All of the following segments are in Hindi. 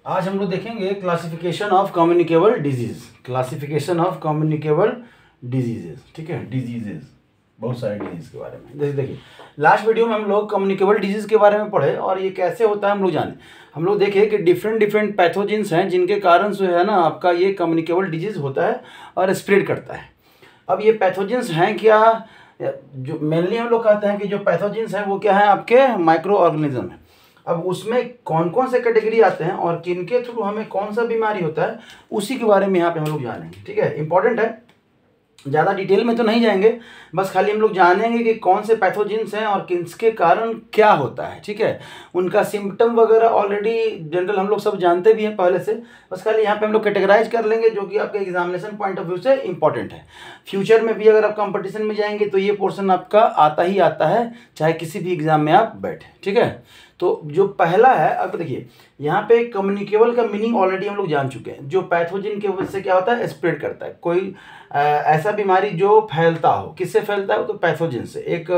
आज हम लोग देखेंगे classification of communicable disease, classification of communicable diseases. ठीक है, डिजीजेज, बहुत सारे डिजीज के बारे में। जैसे देखिए लास्ट वीडियो में हम लोग कम्युनिकेबल डिजीज के बारे में पढ़े और ये कैसे होता है हम लोग जाने। हम लोग देखे कि डिफरेंट पैथोजेंस हैं जिनके कारण जो है ना आपका ये कम्युनिकेबल डिजीज होता है और स्प्रेड करता है। अब ये पैथोजेंस हैं क्या, जो मेनली हम लोग कहते हैं कि जो पैथोजेंस हैं वो क्या है, आपके माइक्रो ऑर्गेनिज्म है। अब उसमें कौन कौन से कैटेगरी आते हैं और किनके थ्रू हमें कौन सा बीमारी होता है उसी के बारे में यहाँ पे हम लोग जानेंगे। ठीक है, इंपॉर्टेंट है, ज़्यादा डिटेल में तो नहीं जाएंगे, बस खाली हम लोग जानेंगे कि कौन से पैथोजेंस हैं और किसके कारण क्या होता है। ठीक है, उनका सिम्टम वगैरह ऑलरेडी जनरल हम लोग सब जानते भी हैं पहले से, बस खाली यहाँ पे हम लोग कैटेगराइज कर लेंगे जो कि आपके एग्जामिनेशन पॉइंट ऑफ व्यू से इंपॉर्टेंट है। फ्यूचर में भी अगर आप कंपटीशन में जाएंगे तो ये पोर्शन आपका आता ही आता है, चाहे किसी भी एग्जाम में आप बैठे। ठीक है, तो जो पहला है, अब देखिए यहाँ पे कम्युनिकेबल का मीनिंग ऑलरेडी हम लोग जान चुके हैं, जो पैथोजन के वजह से क्या होता है, स्प्रेड करता है। कोई ऐसा बीमारी जो फैलता हो, किससे फैलता है, तो पैथोजन से, एक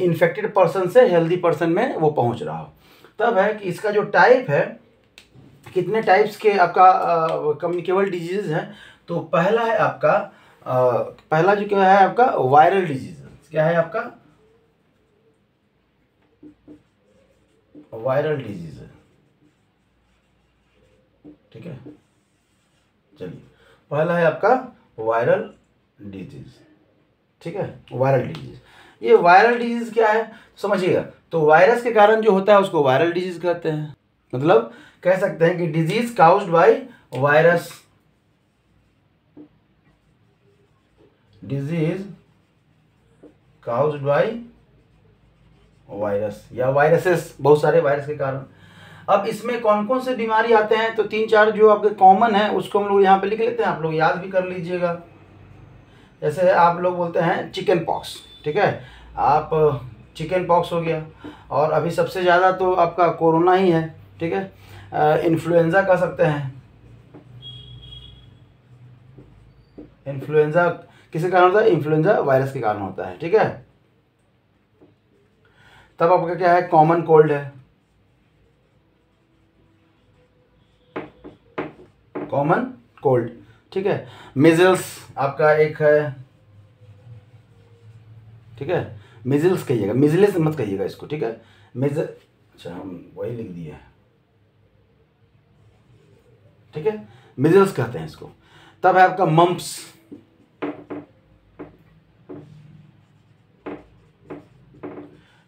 इन्फेक्टेड पर्सन से हेल्दी पर्सन में वो पहुंच रहा हो। तब है कि इसका जो टाइप है, कितने टाइप्स के आपका कम्युनिकेबल डिजीज है। तो पहला है आपका पहला जो क्या है आपका वायरल डिजीज। क्या है आपका वायरल डिजीज है। ठीक है, चलिए पहला है आपका वायरल डिजीज। ठीक है, वायरल डिजीज, ये वायरल डिजीज क्या है समझिएगा। तो वायरस के कारण जो होता है उसको वायरल डिजीज कहते हैं। मतलब कह सकते हैं कि disease caused by virus, disease caused by virus या वायरसेस, बहुत सारे वायरस के कारण। अब इसमें कौन कौन से बीमारी आते हैं, तो 3-4 जो आपके कॉमन है उसको हम लोग यहाँ पे लिख लेते हैं, आप लोग याद भी कर लीजिएगा। जैसे आप लोग बोलते हैं चिकन पॉक्स। ठीक है, आप चिकन पॉक्स हो गया, और अभी सबसे ज़्यादा तो आपका कोरोना ही है। ठीक है, इन्फ्लुएंजा कह सकते हैं। इन्फ्लुएंजा किसके कारण होता है, इन्फ्लुएंजा वायरस के कारण होता है। ठीक है, तब आपका क्या है, कॉमन कोल्ड है, कॉमन कोल्ड। ठीक है, मिजल्स आपका एक है। ठीक है, मिजल्स कहिएगा, मिजल्स मत कहिएगा इसको। ठीक है, मिजल, अच्छा हम वही लिख दिए। ठीक है, मिजल्स कहते हैं इसको। तब है आपका मम्प्स,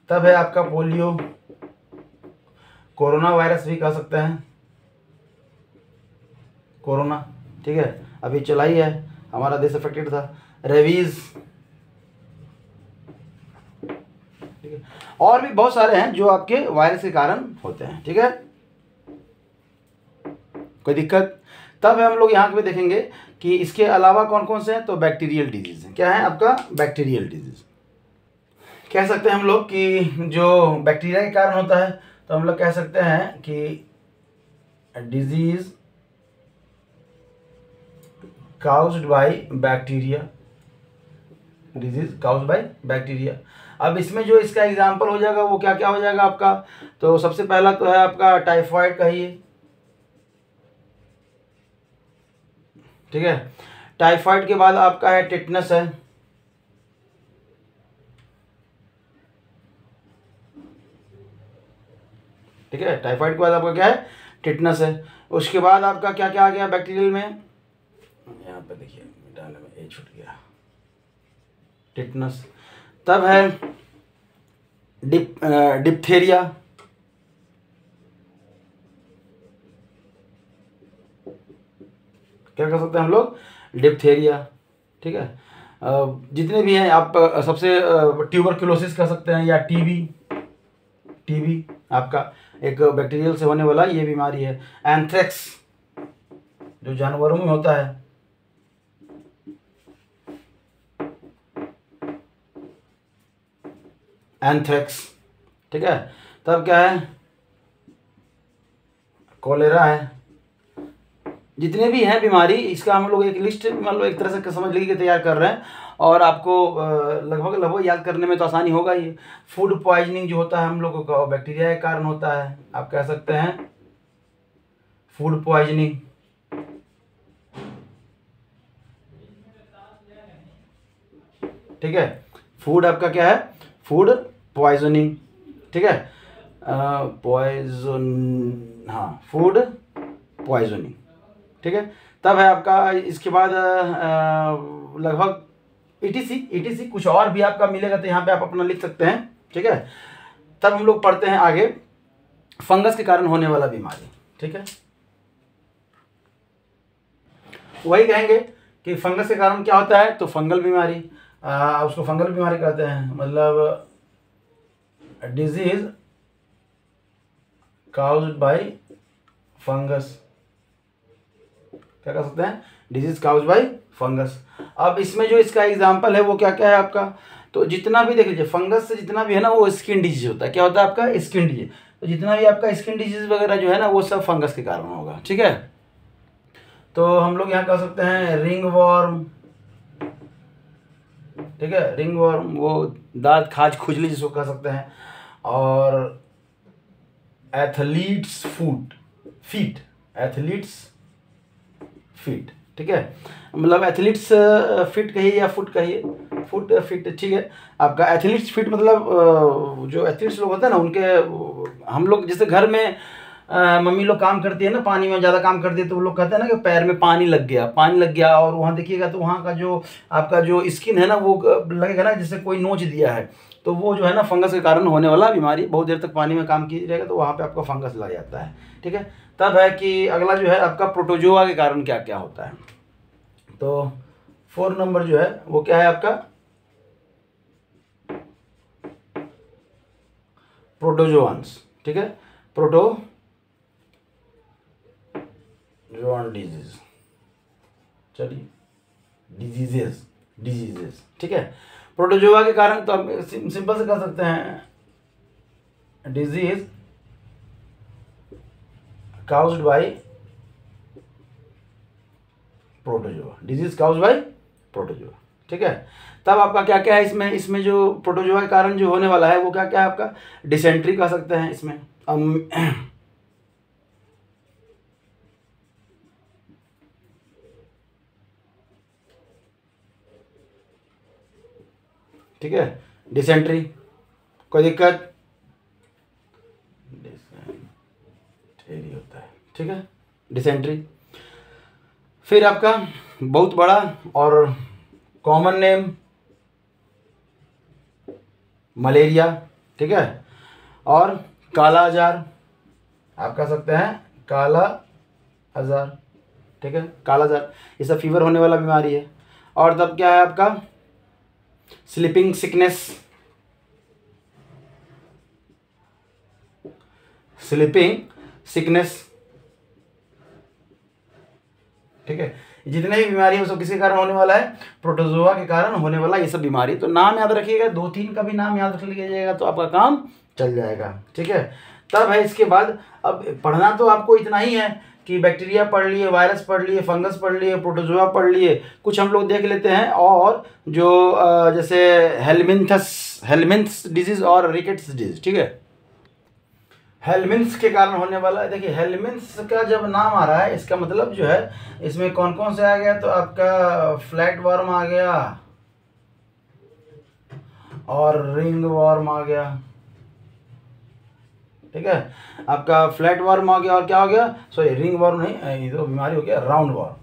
तब है आपका पोलियो, कोरोना वायरस भी कह सकते हैं, कोरोना। ठीक है, अभी चला ही है, हमारा देश अफेक्टेड था। रेबीज, ठीक है, और भी बहुत सारे हैं जो आपके वायरस के कारण होते हैं। ठीक है, कोई दिक्कत। तब हम लोग यहाँ पे देखेंगे कि इसके अलावा कौन कौन से हैं, तो बैक्टीरियल डिजीज है। क्या है आपका बैक्टीरियल डिजीज, कह सकते हैं हम लोग कि जो बैक्टीरिया के कारण होता है, तो हम लोग कह सकते हैं कि disease caused by bacteria, disease caused by bacteria. अब इसमें जो इसका एग्जांपल हो जाएगा वो क्या क्या हो जाएगा आपका, तो सबसे पहला तो है आपका टाइफाइड कहिए। ठीक है, टाइफाइड के बाद आपका है टेटनस है। ठीक है, टाइफाइड के बाद आपका क्या है, टेटनस है। उसके बाद आपका क्या क्या आ गया बैक्टीरियल में, यहाँ पे देखिए मिटाने में ए छूट गया, टिटनस। तब है डिप्थेरिया। क्या कर सकते हैं हम लोग, डिप्थेरिया। ठीक है, जितने भी हैं आप सबसे ट्यूबरक्लोसिस कर सकते हैं, या टीबी, टीबी आपका एक बैक्टीरियल से होने वाला ये बीमारी है। एंथ्रेक्स जो जानवरों में होता है, एंथ्रेक्स। ठीक है, तब क्या है, कोलेरा है। जितने भी हैं बीमारी, इसका हम लोग एक लिस्ट मतलब एक तरह से समझ लीजिए तैयार कर रहे हैं, और आपको लगभग याद करने में तो आसानी होगा ही। फूड पॉइजनिंग जो होता है हम लोगों का बैक्टीरिया के कारण होता है, आप कह सकते हैं फूड पॉइजनिंग, ठीक है, फूड आपका क्या है, फूड पॉइजनिंग, ठीक है, पॉइजन, हाँ फूड पॉइजनिंग, ठीक है। तब है आपका इसके बाद लगभग ईटीसी कुछ और भी आपका मिलेगा तो यहाँ पे आप अपना लिख सकते हैं, ठीक है। तब हम लोग पढ़ते हैं आगे फंगस के कारण होने वाला बीमारी, ठीक है। वही कहेंगे कि फंगस के कारण क्या होता है, तो फंगल बीमारी, उसको फंगल बीमारी कहते हैं, मतलब डिजीज काउज्ड बाय फंगस, क्या कह सकते हैं, डिजीज काउज्ड बाय फंगस। अब इसमें जो इसका एग्जाम्पल है वो क्या क्या है आपका, तो जितना भी देख लीजिए फंगस से जितना भी है ना वो स्किन डिजीज होता है, क्या होता है आपका, स्किन डिजीज। तो जितना भी आपका स्किन डिजीज वगैरह जो है ना वो सब फंगस के कारण होगा, ठीक है। तो हम लोग यहाँ कह सकते हैं रिंग वॉर्म, ठीक है, रिंग वॉर्म वो दांत खाज खुजली जिसको कह सकते हैं, और एथलीट्स फीट, एथलीट्स फीट, ठीक है, मतलब एथलीट्स फिट कहिए या फुट कहिए, फुट फिट, ठीक है। आपका एथलीट्स फिट मतलब जो एथलीट्स लोग होते हैं ना उनके, हम लोग जैसे घर में मम्मी लोग काम करती है ना, पानी में ज़्यादा काम करती है तो वो लोग कहते हैं ना कि पैर में पानी लग गया, और वहाँ देखिएगा तो वहाँ का जो आपका जो स्किन है ना वो लगेगा ना जैसे कोई नोच दिया है, तो वो जो है ना फंगस के कारण होने वाला बीमारी, बहुत देर तक पानी में काम कीजिएगा तो वहाँ पे आपका फंगस लग जाता है, ठीक है। तब है कि अगला जो है आपका प्रोटोजोआ के कारण क्या क्या होता है, तो 4 नंबर जो है वो क्या है आपका, प्रोटोजोआन्स, ठीक है, प्रोटोजोआन डिजीज, चलिए डिजीजेस, ठीक है। प्रोटोजोआ के कारण तो आप सिंपल से कह सकते हैं disease caused bye protozoa, disease caused bye protozoa, ठीक है। तब आपका क्या क्या है इसमें जो प्रोटोजोआ के कारण जो होने वाला है वो क्या क्या है आपका, डिसेंट्री कह सकते हैं इसमें, ठीक है, डिसेंट्री, कोई दिक्कत, डिसेंट्री होता है, ठीक है, डिसेंट्री। फिर आपका बहुत बड़ा और कॉमन नेम मलेरिया, ठीक है, और काला आजार, आप कह सकते हैं काला आजार, ठीक है, काला आजार ये सब फीवर होने वाला बीमारी है। और तब क्या है आपका स्लीपिंग सिकनेस, स्लीपिंग सिकनेस, ठीक है। जितने भी बीमारी है वो सब किसके कारण होने वाला है, प्रोटोजोआ के कारण होने वाला ये सब बीमारी। तो नाम याद रखिएगा, 2-3 का भी नाम याद रख लीजिएगा तो आपका काम चल जाएगा, ठीक है। तब है इसके बाद, अब पढ़ना तो आपको इतना ही है कि बैक्टीरिया पढ़ लिए, वायरस पढ़ लिए, फंगस पढ़ लिए, प्रोटोजोआ पढ़ लिए, कुछ हम लोग देख लेते हैं और जो जैसे हेलमिंथ्स डिजीज और रिकेट्स डिजीज, ठीक है। हेलमिंथ्स के कारण होने वाला है, देखिए हेलमिंथ्स का जब नाम आ रहा है इसका मतलब जो है इसमें कौन कौन से आ गया, तो आपका फ्लैट वर्म आ गया और रिंग वर्म आ गया, ठीक है, आपका फ्लैट वर्म आ गया और क्या हो गया, सॉरी रिंग वर्म नहीं, ये तो बीमारी हो गया राउंड वर्म।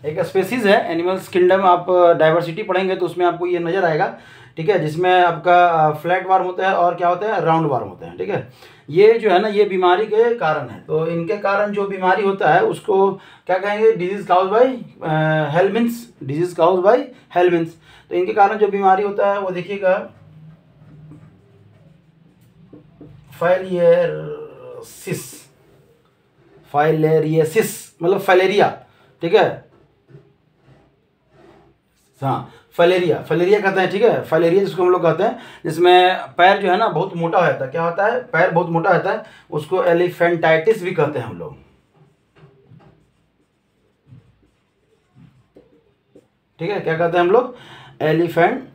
एक स्पेसीज है एनिमल्स किंगडम, आप डाइवर्सिटी पढ़ेंगे तो उसमें आपको ये नजर आएगा, ठीक है, जिसमें आपका फ्लैट वार्म होता है और क्या होता है राउंड वार्म होते हैं, ठीक है। ये जो है ना ये बीमारी के कारण है, तो इनके कारण जो बीमारी होता है उसको क्या कहेंगे, disease caused by helminths, disease caused by helminths. तो इनके कारण जो बीमारी होता है वो देखिएगा फाइलेरियसिस मतलब फाइलेरिया, ठीक है, हाँ फाइलेरिया कहते हैं, ठीक है, फाइलेरिया जिसको हम लोग कहते हैं, जिसमें पैर जो है ना बहुत मोटा होता है, क्या होता है पैर बहुत मोटा होता है, उसको एलिफेंटाइटिस भी कहते हैं हम लोग, ठीक है, क्या कहते हैं हम लोग, एलिफेंटिएसिस,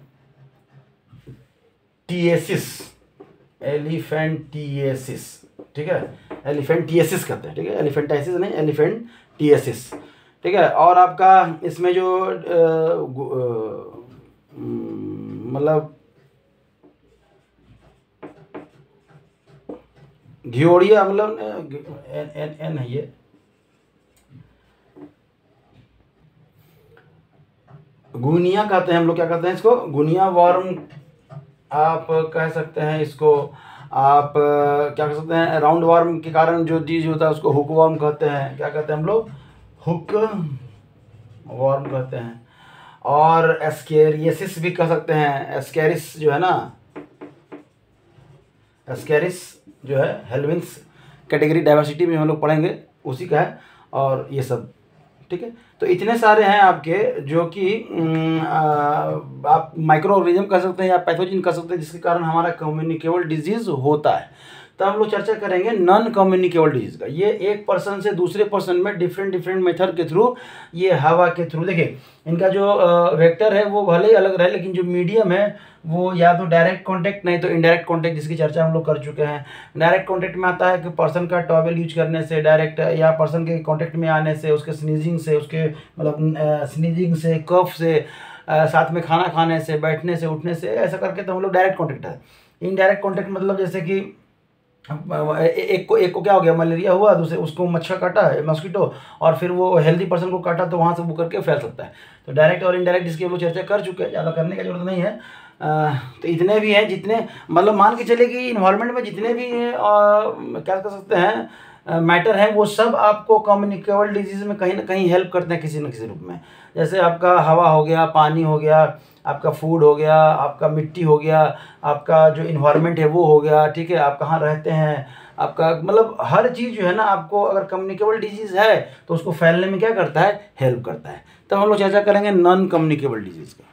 एलिफेंटिएसिस, ठीक है, एलिफेंटिएसिस कहते हैं, ठीक है, एलिफेंटाइसिस नहीं, एलिफेंटिएसिस, ठीक है। और आपका इसमें जो मतलब घियोड़िया मतलब एन है ये, गुनिया कहते हैं हम लोग, क्या कहते हैं इसको, गुनिया वर्म आप कह सकते हैं इसको, आप क्या कह सकते हैं, राउंड वर्म के कारण जो चीज़ होता है उसको हुक वर्म कहते हैं, क्या कहते हैं हम लोग, हुक वर्म कहते हैं। और एस्केरियसिस भी कह सकते हैं, एस्केरिस जो है ना, एस्केरिस जो है हेल्विन्स कैटेगरी डाइवर्सिटी में हम लोग पढ़ेंगे, उसी का है। और ये सब, ठीक है। तो इतने सारे हैं आपके जो कि आप माइक्रो ऑर्गेनिज्म कह सकते हैं या पैथोजन कह सकते हैं, जिसके कारण हमारा कम्युनिकेबल डिजीज होता है। तो हम लोग चर्चा करेंगे नॉन कम्युनिकेबल डिजीज का। ये एक पर्सन से दूसरे पर्सन में डिफरेंट मेथड के थ्रू, ये हवा के थ्रू, देखिए इनका जो वेक्टर है वो भले ही अलग रहे, लेकिन जो मीडियम है वो या तो डायरेक्ट कांटेक्ट नहीं तो इनडायरेक्ट कांटेक्ट, जिसकी चर्चा हम लोग कर चुके हैं। डायरेक्ट कांटेक्ट में आता है कि पर्सन का टॉवेल यूज करने से डायरेक्ट, या पर्सन के कांटेक्ट में आने से, उसके स्नीजिंग से, उसके मतलब स्नीजिंग से, कफ से, साथ में खाना खाने से, बैठने से, उठने से, ऐसा करके तो हम लोग डायरेक्ट कांटेक्ट है। इनडायरेक्ट कांटेक्ट मतलब जैसे कि एक को क्या हो गया, मलेरिया हुआ, दूसरे उसको मच्छर काटा है, मॉस्किटो, और फिर वो हेल्दी पर्सन को काटा तो वहाँ से वो करके फैल सकता है। तो डायरेक्ट और इनडायरेक्ट इसकी हम लोग चर्चा कर चुके हैं, ज़्यादा करने की जरूरत नहीं है। तो इतने भी हैं, जितने मतलब मान के चले कि इन्वायरमेंट में जितने भी क्या कर सकते हैं मैटर है, वो सब आपको कम्युनिकेबल डिजीज में कहीं ना कहीं हेल्प करते हैं किसी न किसी रूप में। जैसे आपका हवा हो गया, पानी हो गया, आपका फूड हो गया, आपका मिट्टी हो गया, आपका जो इन्वायरमेंट है वो हो गया, ठीक है, आप कहाँ रहते हैं, आपका मतलब हर चीज़ जो है ना, आपको अगर कम्युनिकेबल डिजीज़ है तो उसको फैलने में क्या करता है, हेल्प करता है। तब हम लोग चर्चा करेंगे नॉन कम्युनिकेबल डिजीज़ का।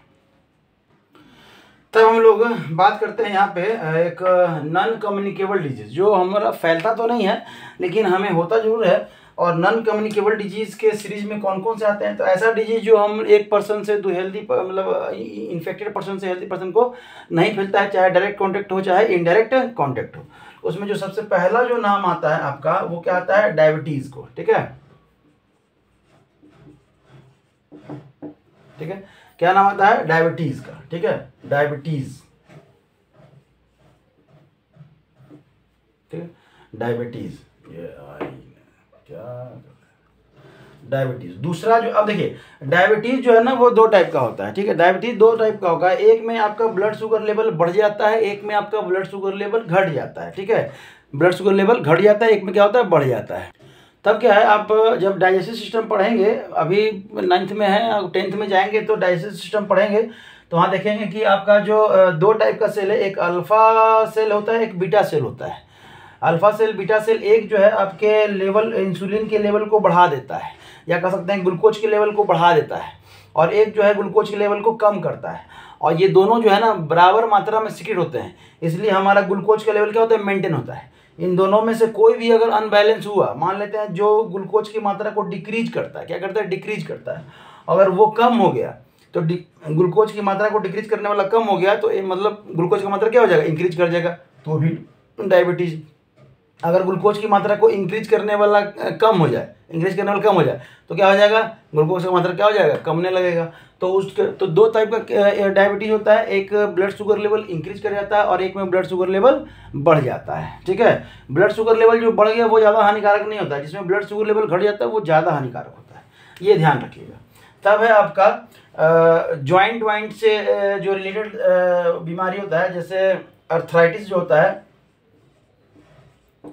तब हम लोग बात करते हैं यहाँ पे एक नॉन कम्युनिकेबल डिजीज़, जो हमारा फैलता तो नहीं है लेकिन हमें होता जरूर है। और नॉन कम्युनिकेबल डिजीज़ के सीरीज में कौन कौन से आते हैं, तो ऐसा डिजीज़ जो हम एक पर्सन से हेल्दी मतलब इन्फेक्टेड पर्सन से हेल्दी पर्सन को नहीं फैलता है, चाहे डायरेक्ट कॉन्टैक्ट हो चाहे इनडायरेक्ट कॉन्टैक्ट हो। उसमें जो सबसे पहला जो नाम आता है आपका, वो क्या आता है, डायबिटीज़ को, ठीक है, ठीक है, क्या नाम आता है, डायबिटीज़ का, ठीक है, डायबिटीज़, ठीक है, डायबिटीज़, ये क्या डायबिटीज़। दूसरा जो, अब देखिए डायबिटीज़ जो है ना वो दो टाइप का होता है, ठीक है, डायबिटीज़ दो टाइप का होगा, एक में आपका ब्लड शुगर लेवल बढ़ जाता है, एक में आपका ब्लड शुगर लेवल घट जाता है, ठीक है, ब्लड शुगर लेवल घट जाता है, एक में क्या होता है, बढ़ जाता है। तब क्या है, आप जब डाइजेस्टिव सिस्टम पढ़ेंगे, अभी 9th में है, 10th में जाएंगे तो डाइजेस्टिव सिस्टम पढ़ेंगे, तो वहाँ देखेंगे कि आपका जो दो टाइप का सेल है, एक अल्फा सेल होता है, एक बीटा सेल होता है। अल्फा सेल, बीटा सेल, एक जो है आपके लेवल, इंसुलिन के लेवल को बढ़ा देता है, या कह सकते हैं ग्लूकोज के लेवल को बढ़ा देता है, और एक जो है ग्लूकोज के लेवल को कम करता है। और ये दोनों जो है ना बराबर मात्रा में सिक्रेट होते हैं, इसलिए हमारा ग्लूकोज का लेवल क्या होता है, मेंटेन होता है। इन दोनों में से कोई भी अगर अनबैलेंस हुआ, मान लेते हैं जो ग्लूकोज की मात्रा को डिक्रीज करता है, क्या करता है, डिक्रीज करता है, अगर वो कम हो गया तो ग्लूकोज की मात्रा को डिक्रीज करने वाला कम हो गया, तो मतलब ग्लूकोज की मात्रा क्या हो जाएगा, इंक्रीज कर जाएगा, तो भी डायबिटीज। अगर ग्लूकोज की मात्रा को इंक्रीज करने वाला कम हो जाए, इंक्रीज करने वाला कम हो जाए, तो क्या हो जाएगा, ग्लूकोज की मात्रा क्या हो जाएगा, कमने लगेगा। तो दो टाइप का डायबिटीज होता है, एक ब्लड शुगर लेवल इंक्रीज कर जाता है और एक में ब्लड शुगर लेवल बढ़ जाता है, ठीक है। ब्लड शुगर लेवल जो बढ़ गया वो ज़्यादा हानिकारक नहीं होता है, जिसमें ब्लड शुगर लेवल घट जाता है वो ज़्यादा हानिकारक होता है, ये ध्यान रखिएगा। तब है आपका जॉइंट वाइंट से जो रिलेटेड बीमारी होता है, जैसे अर्थराइटिस जो होता है,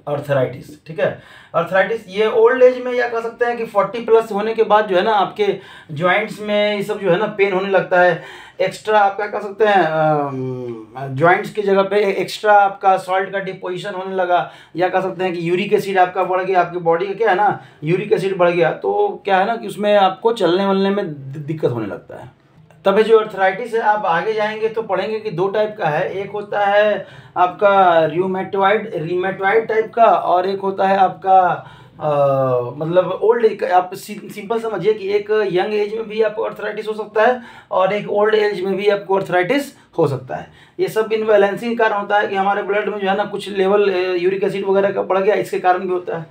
अर्थराइटिस, ठीक है, अर्थराइटिस ये ओल्ड एज में, या कह सकते हैं कि 40+ होने के बाद जो है ना आपके जॉइंट्स में ये सब जो है ना पेन होने लगता है। एक्स्ट्रा आप क्या कह सकते हैं, जॉइंट्स की जगह पे एक्स्ट्रा आपका सॉल्ट का डिपोजिशन होने लगा, या कह सकते हैं कि यूरिक एसिड आपका बढ़ गया, आपकी बॉडी का क्या है ना, यूरिक एसिड बढ़ गया, तो क्या है ना कि उसमें आपको चलने वलने में दिक्कत होने लगता है। तब जो अर्थराइटिस है, आप आगे जाएंगे तो पढ़ेंगे कि दो टाइप का है, एक होता है आपका रीमेटॉइड टाइप का, और एक होता है आपका मतलब ओल्ड एज, आप सिंपल समझिए कि एक यंग एज में भी आपको अर्थराइटिस हो सकता है और एक ओल्ड एज में भी आपको अर्थराइटिस हो सकता है। ये सब इनबैलेंसिंग के कारण होता है कि हमारे ब्लड में जो है ना कुछ लेवल यूरिक एसिड वगैरह का बढ़ गया, इसके कारण भी होता है।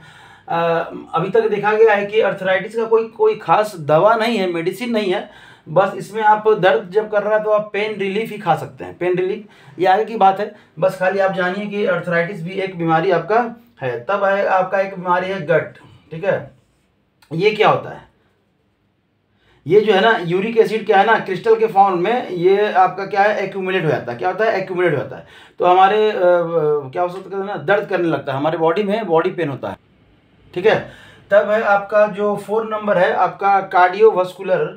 अभी तक देखा गया है कि अर्थराइटिस का कोई खास दवा नहीं है, मेडिसिन नहीं है। बस इसमें आप दर्द जब कर रहा है तो आप पेन रिलीफ ही खा सकते हैं, पेन रिलीफ, ये आगे की बात है। बस खाली आप जानिए कि अर्थराइटिस भी एक बीमारी आपका है। तब है आपका एक बीमारी है गट, ठीक है। ये क्या होता है, ये जो है ना यूरिक एसिड क्या है ना क्रिस्टल के फॉर्म में ये आपका क्या है एक्यूमुलेट हो जाता है। क्या होता है, एक्यूमुलेट हो जाता है। तो हमारे क्या हो सकता है ना, दर्द करने लगता है हमारे बॉडी में, बॉडी पेन होता है, ठीक है। तब है आपका जो 4 नंबर है आपका कार्डियोवास्कुलर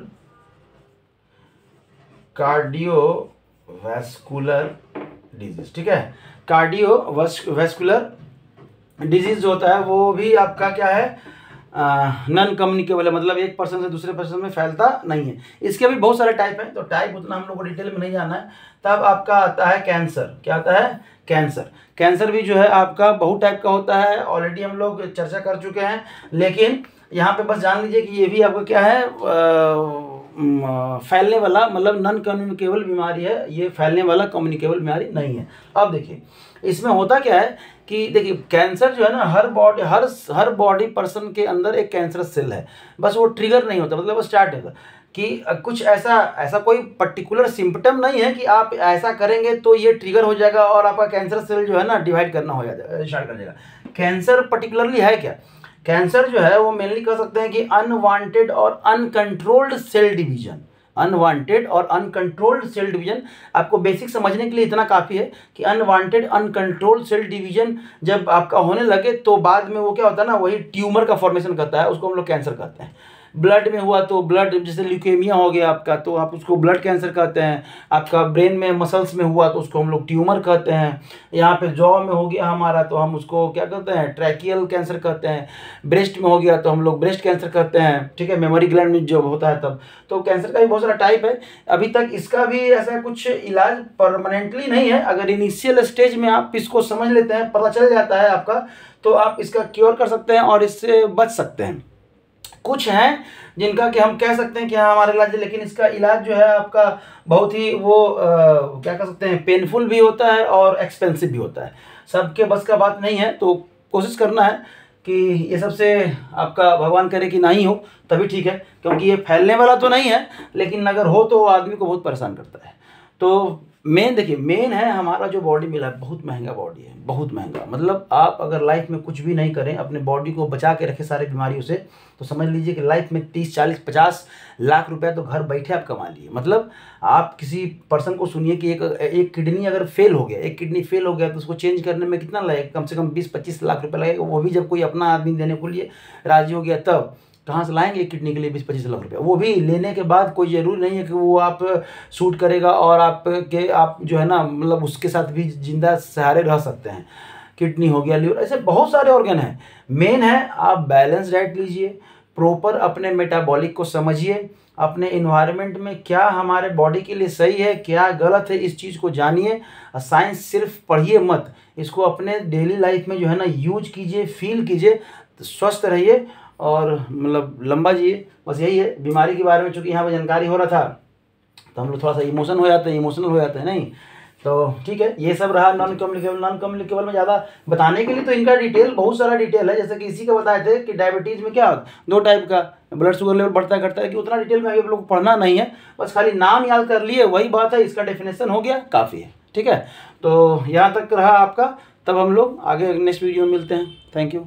डिजीज, ठीक है। कार्डियोवास्कुलर डिजीज जो होता है वो भी आपका क्या है, नॉन कम्युनिकेबल है, मतलब एक पर्सन से दूसरे पर्सन में फैलता नहीं है। इसके भी बहुत सारे टाइप हैं, तो टाइप उतना हम लोग को डिटेल में नहीं जाना है। तब आपका आता है कैंसर। क्या आता है, कैंसर। कैंसर भी जो है आपका बहुत टाइप का होता है, ऑलरेडी हम लोग चर्चा कर चुके हैं। लेकिन यहाँ पे बस जान लीजिए कि ये भी आपका क्या है, फैलने वाला, मतलब नॉन कम्युनिकेबल बीमारी है, ये फैलने वाला कम्युनिकेबल बीमारी नहीं है। अब देखिए इसमें होता क्या है कि देखिए कैंसर जो है ना हर बॉडी पर्सन के अंदर एक कैंसर सेल है, बस वो ट्रिगर नहीं होता, मतलब वो स्टार्ट होता कि कुछ ऐसा कोई पर्टिकुलर सिम्पटम नहीं है कि आप ऐसा करेंगे तो ये ट्रिगर हो जाएगा और आपका कैंसर सेल जो है ना डिवाइड करना हो जाएगा, स्टार्ट कर जाएगा। कैंसर पर्टिकुलरली है क्या, कैंसर जो है वो मेनली कह सकते हैं कि अनवांटेड और अनकंट्रोल्ड सेल डिवीजन। अनवांटेड और अनकंट्रोल्ड सेल डिवीजन, आपको बेसिक समझने के लिए इतना काफ़ी है कि अनवांटेड अनकंट्रोल्ड सेल डिवीजन जब आपका होने लगे तो बाद में वो क्या होता है ना, वही ट्यूमर का फॉर्मेशन करता है, उसको हम लोग कैंसर कहते हैं। ब्लड में हुआ तो ब्लड, जैसे ल्यूकेमिया हो गया आपका तो आप उसको ब्लड कैंसर कहते हैं। आपका ब्रेन में मसल्स में हुआ तो उसको हम लोग ट्यूमर कहते हैं। यहाँ पे जॉ में हो गया हमारा तो हम उसको क्या कहते हैं, ट्रैकियल कैंसर कहते हैं। ब्रेस्ट में हो गया तो हम लोग ब्रेस्ट कैंसर कहते हैं, ठीक है। मेमोरी ग्लैंड में जो होता है तब, तो कैंसर का भी बहुत सारा टाइप है। अभी तक इसका भी ऐसा कुछ इलाज परमानेंटली नहीं है। अगर इनिशियल स्टेज में आप इसको समझ लेते हैं, पता चल जाता है आपका, तो आप इसका क्योर कर सकते हैं और इससे बच सकते हैं। कुछ हैं जिनका कि हम कह सकते हैं कि हाँ हमारा इलाज है, लेकिन इसका इलाज जो है आपका बहुत ही वो क्या कह सकते हैं, पेनफुल भी होता है और एक्सपेंसिव भी होता है। सबके बस का बात नहीं है, तो कोशिश करना है कि ये सबसे आपका भगवान करे कि नहीं हो तभी ठीक है, क्योंकि ये फैलने वाला तो नहीं है, लेकिन अगर हो तो आदमी को बहुत परेशान करता है। तो मेन देखिए, मेन है हमारा जो बॉडी मिला है, बहुत महंगा बॉडी है, बहुत महंगा। मतलब आप अगर लाइफ में कुछ भी नहीं करें, अपने बॉडी को बचा के रखें सारी बीमारियों से, तो समझ लीजिए कि लाइफ में 30, 40, 50 लाख रुपए तो घर बैठे आप कमा लिए। मतलब आप किसी पर्सन को सुनिए कि एक किडनी अगर फेल हो गया, एक किडनी फेल हो गया तो उसको चेंज करने में कितना लगेगा, कम से कम 20-25 लाख रुपये लगेगा। वो भी जब कोई अपना आदमी देने को लिए राजी हो गया, तब कहाँ से लाएंगे एक किडनी के लिए 20-25 लाख रुपया। वो भी लेने के बाद कोई ज़रूरी नहीं है कि वो आप शूट करेगा और आप जो है ना, मतलब उसके साथ भी जिंदा सहारे रह सकते हैं। किडनी हो गया, लिवर, ऐसे बहुत सारे ऑर्गन हैं। मेन है आप बैलेंस डाइट लीजिए, प्रॉपर अपने मेटाबॉलिक को समझिए, अपने इन्वायरमेंट में क्या हमारे बॉडी के लिए सही है, क्या गलत है, इस चीज़ को जानिए। साइंस सिर्फ पढ़िए मत, इसको अपने डेली लाइफ में जो है ना यूज कीजिए, फील कीजिए, स्वस्थ रहिए और मतलब लंबा जिए। बस यही है बीमारी के बारे में। चूँकि यहाँ पर जानकारी हो रहा था तो हम लोग थोड़ा सा इमोशनल हो जाते हैं नहीं, तो ठीक है। ये सब रहा नॉन कम्युनिकेबल में ज़्यादा बताने के लिए तो इनका डिटेल, बहुत सारा डिटेल है। जैसे कि इसी का बताए थे कि डायबिटीज़ में क्या 2 टाइप का ब्लड शुगर लेवल बढ़ता है घटता है, कि उतना डिटेल में अभी आप लोग को पढ़ना नहीं है, बस खाली नाम याद कर लिए, वही बात है। इसका डेफिनेशन हो गया, काफ़ी है, ठीक है। तो यहाँ तक रहा आपका, तब हम लोग आगे नेक्स्ट वीडियो में मिलते हैं। Thank you.